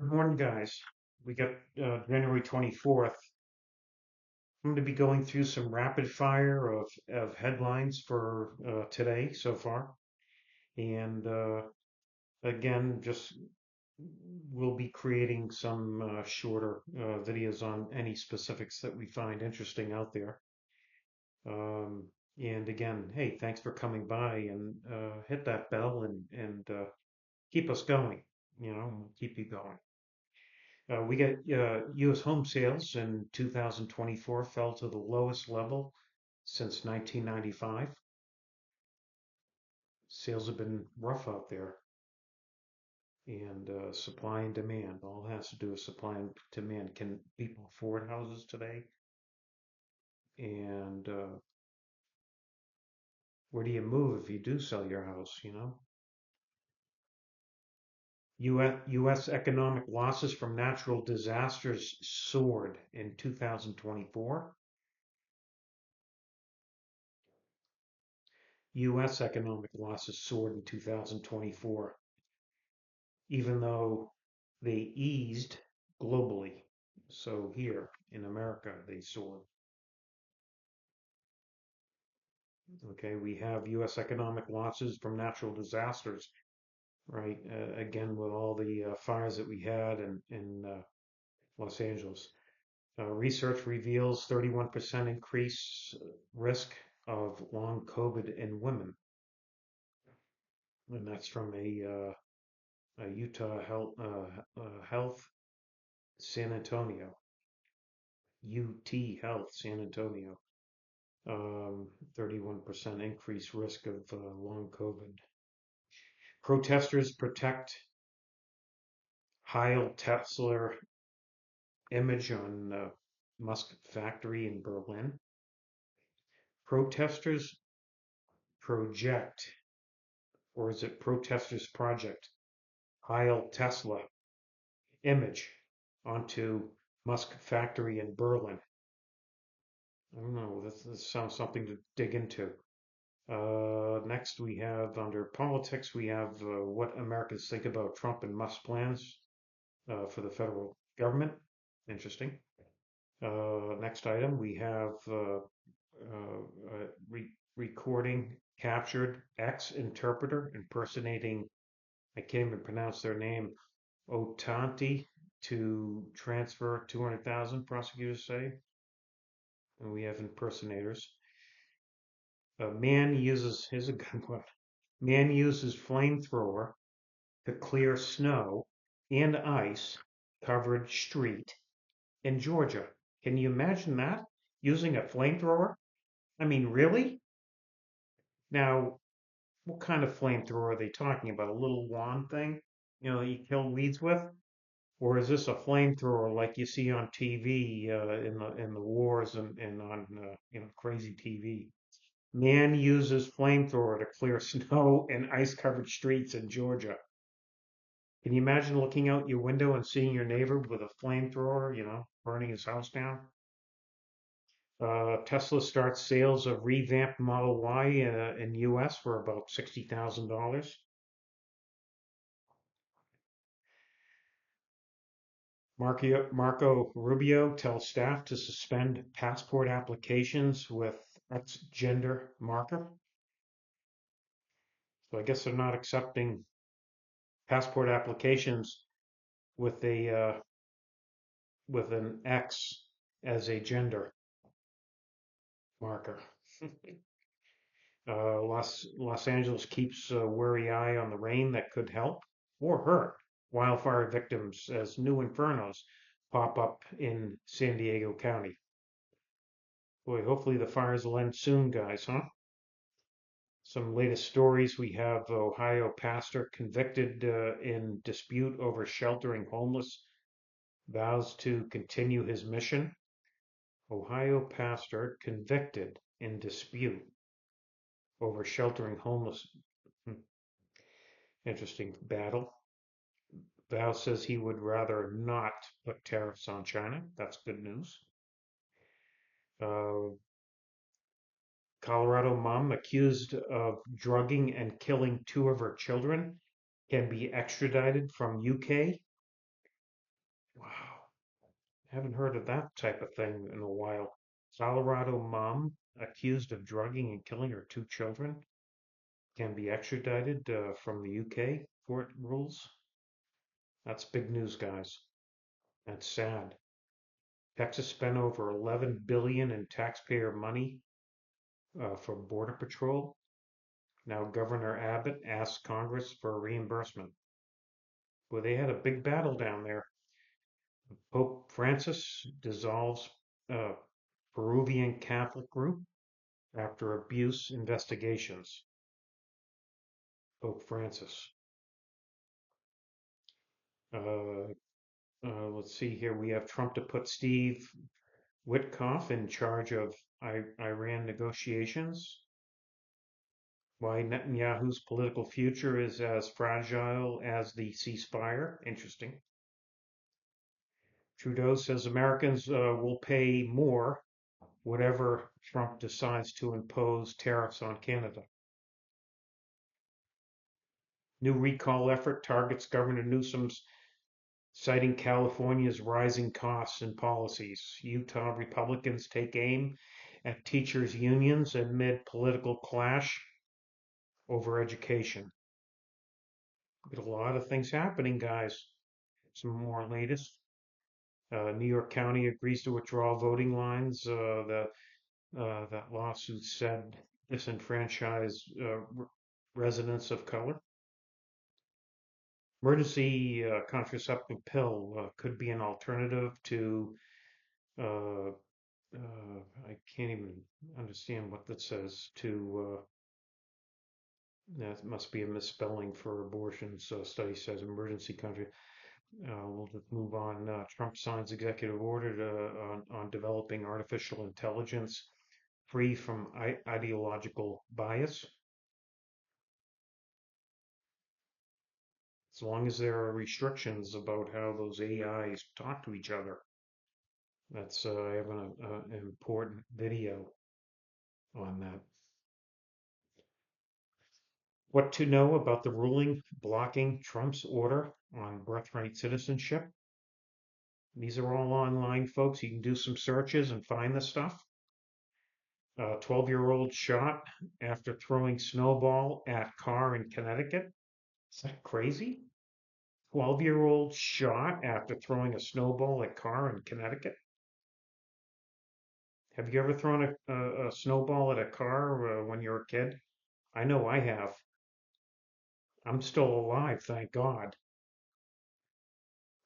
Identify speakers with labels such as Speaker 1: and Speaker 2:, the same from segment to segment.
Speaker 1: Good morning, guys. We got January 24th. I'm going to be going through some rapid fire of headlines for today so far. And again, just we'll be creating some shorter videos on any specifics that we find interesting out there. Um, and again, hey, thanks for coming by and hit that bell and keep us going. We'll keep you going. We got U.S. home sales in 2024 fell to the lowest level since 1995. Sales have been rough out there, and supply and demand all has to do with supply and demand. Can people afford houses today? And where do you move if you do sell your house? U.S. economic losses from natural disasters soared in 2024. U.S. economic losses soared in 2024, even though they eased globally. So here in America, they soared. Okay, we have U.S. economic losses from natural disasters, right? Again, with all the fires that we had in Los Angeles. Research reveals 31% increase risk of long COVID in women. And that's from a Utah Health San Antonio. UT Health San Antonio. 31% increased risk of long COVID. Protesters protect Heil Tesla image on Musk factory in Berlin. Protesters project, or is it protesters project, Heil Tesla image onto Musk factory in Berlin. I don't know. This sounds something to dig into. Next, we have under politics, we have what Americans think about Trump and Musk plans for the federal government. Interesting. Next item, we have recording captured ex-interpreter impersonating, I can't even pronounce their name, Otanti to transfer 200,000, prosecutors say. And we have impersonators. Here's a good one. Man uses flamethrower to clear snow and ice covered street in Georgia. Can you imagine that? Using a flamethrower? I mean, really? Now, what kind of flamethrower are they talking about? A little wand thing, you kill weeds with? Or is this a flamethrower like you see on TV in the wars and on crazy TV? Man uses flamethrower to clear snow and ice-covered streets in Georgia. Can you imagine looking out your window and seeing your neighbor with a flamethrower, burning his house down? Tesla starts sales of revamped Model Y in U.S. for about $60,000. Marco Rubio tells staff to suspend passport applications with X gender marker. So I guess they're not accepting passport applications with a with an X as a gender marker. Los Angeles keeps a wary eye on the rain that could help or hurt wildfire victims as new infernos pop up in San Diego County. Boy, hopefully the fires will end soon, guys, huh? Some latest stories. We have Ohio pastor convicted in dispute over sheltering homeless, vows to continue his mission. Ohio pastor convicted in dispute over sheltering homeless. Hmm, interesting battle. Val says he would rather not put tariffs on China. That's good news. Uh, Colorado mom accused of drugging and killing two of her children can be extradited from UK. Haven't heard of that type of thing in a while. Colorado mom accused of drugging and killing her two children can be extradited from the UK, court rules. That's big news, guys. That's sad. Texas spent over 11 billion in taxpayer money for Border Patrol. Now Governor Abbott asks Congress for reimbursement. Well, they had a big battle down there. Pope Francis dissolves a Peruvian Catholic group after abuse investigations. Pope Francis. Uh, let's see here. We have Trump to put Steve Witkoff in charge of Iran negotiations. Why Netanyahu's political future is as fragile as the ceasefire. Interesting. Trudeau says Americans will pay more whatever Trump decides to impose tariffs on Canada. New recall effort targets Governor Newsom's, citing California's rising costs and policies. Utah Republicans take aim at teachers' unions amid political clash over education. Got a lot of things happening, guys. Some more latest. New York County agrees to withdraw voting lines. That lawsuit said disenfranchise residents of color. Emergency contraceptive pill could be an alternative to, uh, I can't even understand what that says, to, that must be a misspelling for abortions. Study says emergency country. We'll just move on. Trump signs executive order on developing artificial intelligence free from ideological bias. As long as there are restrictions about how those AIs talk to each other. That's I have an important video on that. What to know about the ruling blocking Trump's order on birthright citizenship? These are all online, folks. You can do some searches and find the stuff. 12-year-old shot after throwing snowball at car in Connecticut. Is that crazy? 12-year-old shot after throwing a snowball at car in Connecticut. Have you ever thrown a snowball at a car when you were a kid? I know I have. I'm still alive, thank God.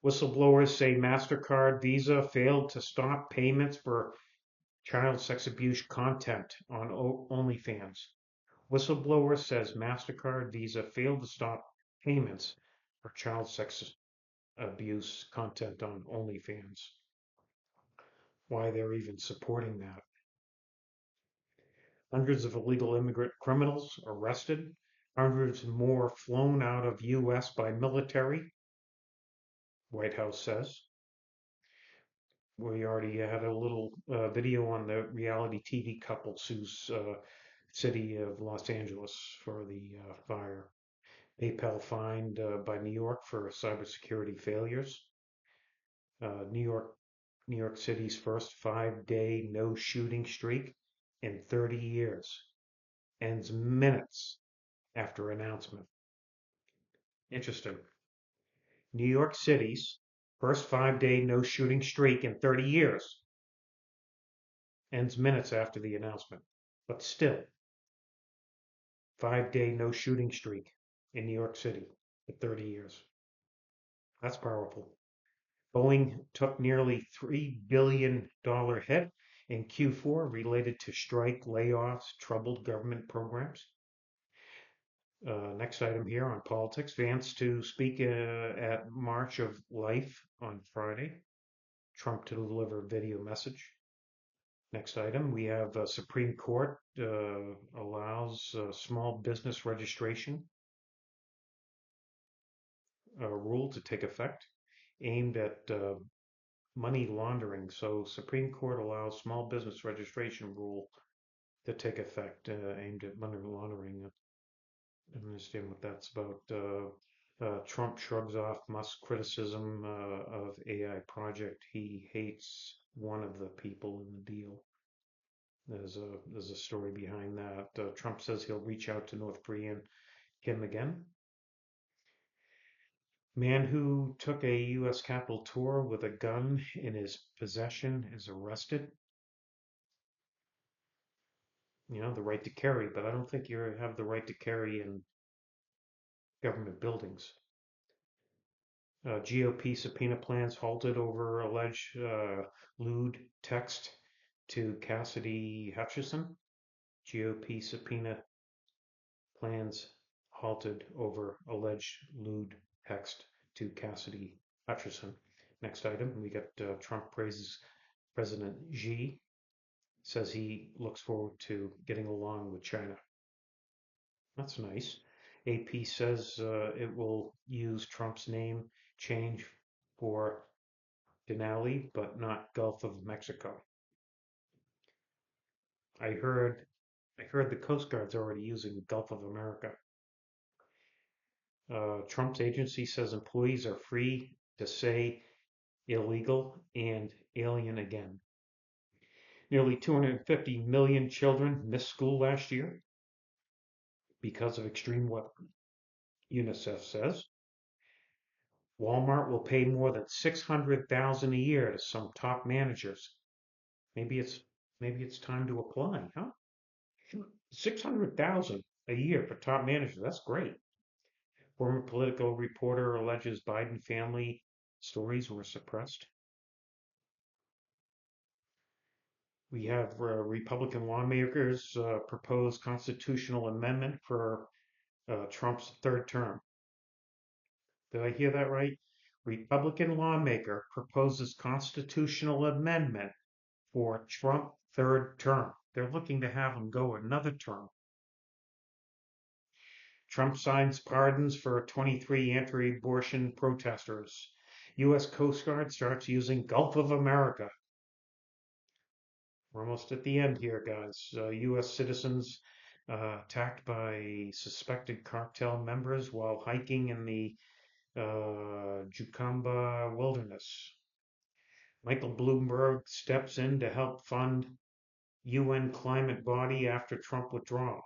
Speaker 1: Whistleblowers say MasterCard Visa failed to stop payments for child sex abuse content on OnlyFans. Whistleblower says MasterCard Visa failed to stop payments for child sex abuse content on OnlyFans. Why they're even supporting that. Hundreds of illegal immigrant criminals arrested, hundreds more flown out of U.S. by military, White House says. We already had a little video on the reality TV couple sues city of Los Angeles for the fire. PayPal fined by New York for cybersecurity failures. New York City's first 5-day no shooting streak in 30 years ends minutes after announcement. Interesting. New York City's first 5-day no shooting streak in 30 years ends minutes after the announcement. But still, 5-day no shooting streak in New York City for 30 years. That's powerful. Boeing took nearly $3 billion hit in Q4 related to strike, layoffs, troubled government programs. Next item here on politics. Vance to speak at March of Life on Friday. Trump to deliver video message. Next item, we have Supreme Court allows small business registration rule to take effect aimed at money laundering. So Supreme Court allows small business registration rule to take effect aimed at money laundering. I don't understand what that's about. Trump shrugs off Musk's criticism of AI project. He hates one of the people in the deal. There's a story behind that. Trump says he'll reach out to North Korea and Kim again. Man who took a U.S. Capitol tour with a gun in his possession is arrested. You know, the right to carry, but I don't think you have the right to carry in government buildings. GOP subpoena plans halted over alleged lewd text to Cassidy Hutchinson. GOP subpoena plans halted over alleged lewd text to Cassidy Hutchinson. Next item, we got Trump praises President Xi, says he looks forward to getting along with China. That's nice. AP says it will use Trump's name change for Denali, but not Gulf of Mexico. I heard the Coast Guard's already using Gulf of America. Trump's agency says employees are free to say illegal and alien again. Nearly 250 million children missed school last year because of extreme weather, UNICEF says. Walmart will pay more than $600,000 a year to some top managers. Maybe it's time to apply, huh? 600,000 a year for top managers. That's great. Former political reporter alleges Biden family stories were suppressed. We have Republican lawmakers propose constitutional amendment for Trump's third term. Did I hear that right? Republican lawmaker proposes constitutional amendment for Trump third term. They're looking to have him go another term. Trump signs pardons for 23 anti-abortion protesters. U.S. Coast Guard starts using Gulf of America. We're almost at the end here, guys. U.S. citizens attacked by suspected cartel members while hiking in the Jucamba Wilderness. Michael Bloomberg steps in to help fund UN climate body after Trump withdrawal.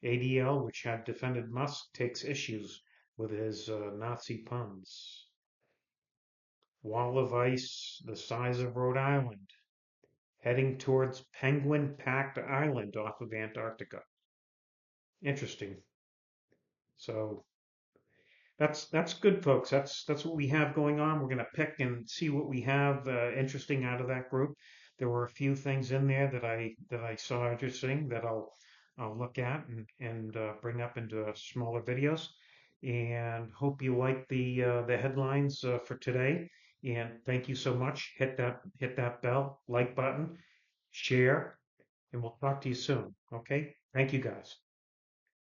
Speaker 1: ADL, which had defended Musk, takes issues with his Nazi puns. Wall of ice the size of Rhode Island, heading towards penguin-packed island off of Antarctica. Interesting. So that's good, folks. That's what we have going on. We're going to pick and see what we have interesting out of that group. There were a few things in there that I saw interesting that I'll look at and bring up into smaller videos. And hope you like the headlines for today. And thank you so much. Hit that bell, like button, share, and we'll talk to you soon. Okay? Thank you, guys.